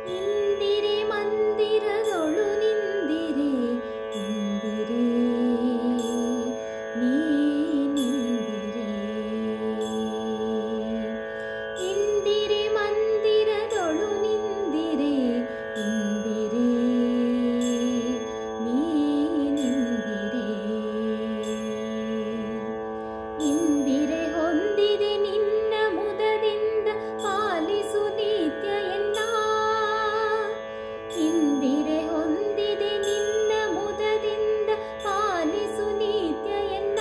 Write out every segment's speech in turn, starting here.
ಇಂದಿರೆ ಮಂದಿರದೊಳು ನಿಂದಿರೆ ಇಂದಿರೆ ನೀನಿಂದಿರೆ ಇಂದಿರೆ ಮಂದಿರದೊಳು ನಿಂದಿರೆ ಇಂದಿರೆ ನೀನಿಂದಿರೆ ಇಂದಿರೆ ಹೊಂದಿದೆ ನಿನ್ನ ಮುದದಿಂದ ಪಾಲಿಸು ನಿತ್ಯ ಎನ್ನ ಇಂದಿರೆ ಹೊಂದಿದೆ ನಿನ್ನ ಮುದದಿಂದ ಪಾಲಿಸು ನಿತ್ಯ ಎನ್ನ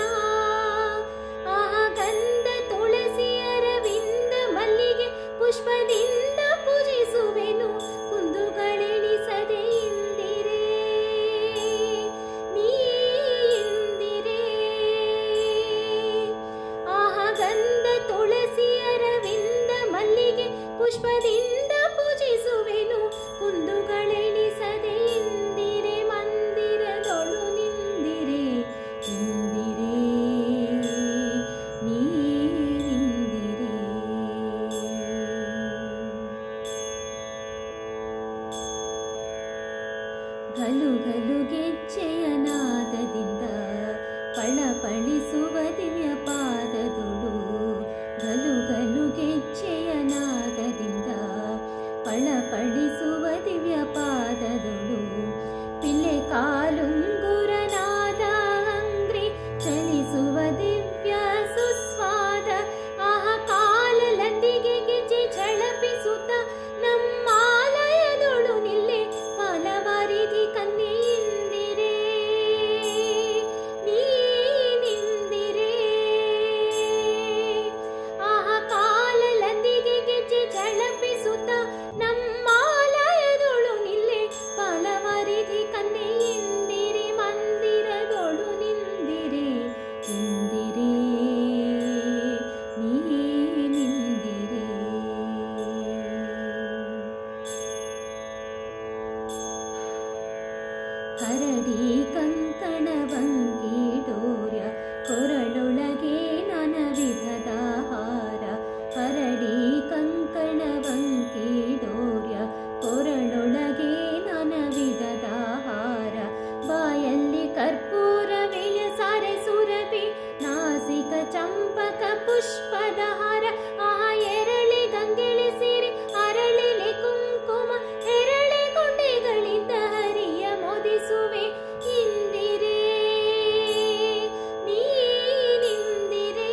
ಗಂಧ ತುಳಸಿ ಅರವಿಂದ ಮಲ್ಲಿಗೆ ಪುಷ್ಪದಿಂದ ಪೂಜಿಸುವೆನು ಕುಂದುಗಳೆಣಿಸದೆ ಇಂದಿರೆ ನೀ ಇಂದಿರೆ ಗಂಧ ತುಳಸಿ ಅರವಿಂದ ಮಲ್ಲಿಗೆ ಪುಷ್ಪದಿಂದ ಪೂಜಿಸುವೆನು ಕುಂದುಗಳೆಣಿಸದೆ ಇಂದಿರೆ ಮಂದಿರದೊಳು ನಿಂದಿರೆ ಇಂದಿರೆ ನೀನಿಂದಿರೆ ಗಲು ಗಲು ಗೆಜ್ಜೆಯ ನಾದದಿಂದ ಪಳಪಳಿಸುವ ದಿವ್ಯ ಪಾದದೊಳು ಗಲು ಗಲು ಗೆಜ್ಜೆಯ ನಾದದಿಂದ ಪಳಪಳಿಸುವ ದಿವ್ಯ ಪಾದದೊಳು ಪಿಲ್ಲೆ ಕಾಲುಂಗುರನಾದ ಅಂಗ್ರಿ ಚಲಿಸುವ ದಿವ್ಯ ಸುಸ್ವಾದ ಕಾಲಲಂದಿಗೆ ಗೆಜ್ಜೆ ಝಳಪಿಸುತ್ತ ನಮ್ಮಾಲಯದೊಳು ನಿಲ್ಲೆ ಫಲವರಿಧಿ ಕನ್ಯೆ ಇಂದಿರೆ ನೀನಿಂದಿರೆ ಕಾಲಲಂದಿಗೆ ಗೆಜ್ಜೆ ಝಳಪಿಸುತ್ತ ನಮ್ಮಾಲಯದೊಳು ನಿಲ್ಲೆ ಫಲವರಿಧಿ ಕನ್ಯೆ ಇಂದಿರೆ ಮಂದಿರದೊಳು ನಿಂದಿರೆ ಇಂದಿರೆ ನೀನಿಂದಿರೆ ಹರಡಿ ಕಂಕಣವಂಗಿಡೋರ್ಯ ಕೊರಳೊಳಗೆ ನನವಿಧದ ಹಾರ ಹರಡಿ ಕಂಕಣವಂಗಿಡೋರ್ಯ ಕೊರಳೊಳಗೆ ನನವಿಧದ ಹಾರ ಬಾಯಲ್ಲಿ ಕರ್ಪೂರ ವಿಳ ಸಾರೆ ಸುರಭಿ ನಾಸಿಕ ಚಂಪಕ ಪುಷ್ಪದ ಹಾರ ಎರಳೆ ಗಂಗೆಳೆ ಸೀರೆ ಅರಳಿಲೆ ಕುಂಕುಮ ಎರಳೆ ಗೊಂಡೆಗಳಿಂದ ಹರಿಯ ಮೋದಿಸುವೆ ಇಂದಿರೆ ನೀನಿಂದಿರೆ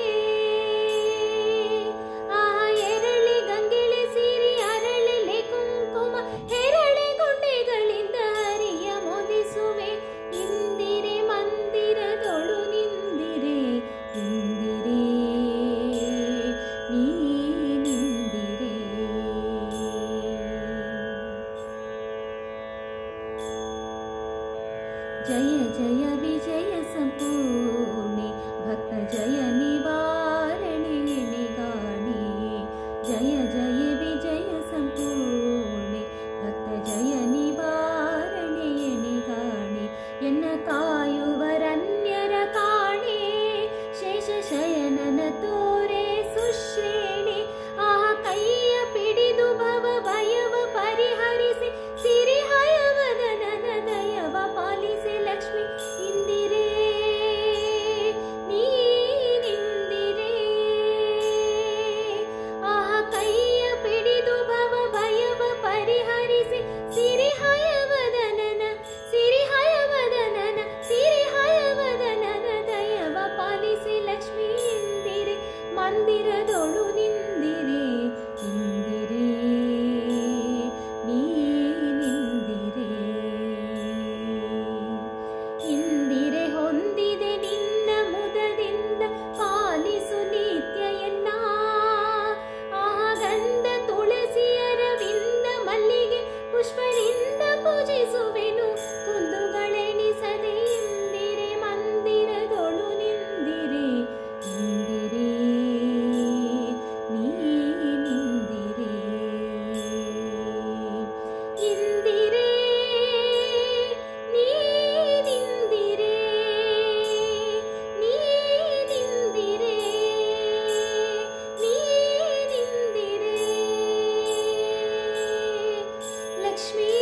ಎರಳೆ ಗಂಗೆಳೆ ಸೀರೆ ಅರಳಿಲೆ ಕುಂಕುಮ ಎರಳೆ ಗೊಂಡೆಗಳಿಂದ ಹರಿಯ ಮೋದಿಸುವೆ ಇಂದಿರೆ ಮಂದಿರದೊಳು ನಿಂದಿರೆ ಇಂದಿರೆ ನೀನಿಂದಿರೆ ಜಯ ಜಯ ವಿಜಯ ಸಂಪೂರ್ಣೆ ಭಕ್ತ ಜಯ ನಿವಾರಣೆ ಎಣೆಗಾಣೆ ಜಯ ಜಯ ವಿಜಯ ಸಂಪೂರ್ಣೆ ಭಕ್ತ ಜಯ ನಿವಾರಣೆ ಎಣೆಗಾಣೆ ಎನ್ನ ಕಾಯುವರನ್ಯರ ಕಾಣೆ ಶೇಷ ಶಯನನ ತೋರೆ ಸುಶ್ರೇಣಿ ಕೈಯ ಪಿಡಿದು ಭವ ಭಯವ ಪರಿಹರಿಸಿ ಸಿರಿಹಯವದನನ ದಯವ ಪಾಲಿಸೆ ಲಕ್ಷ್ಮಿ ಇಂದಿರೆ ನೀನಿಂದಿರೆ ಕೈ लक्ष्मी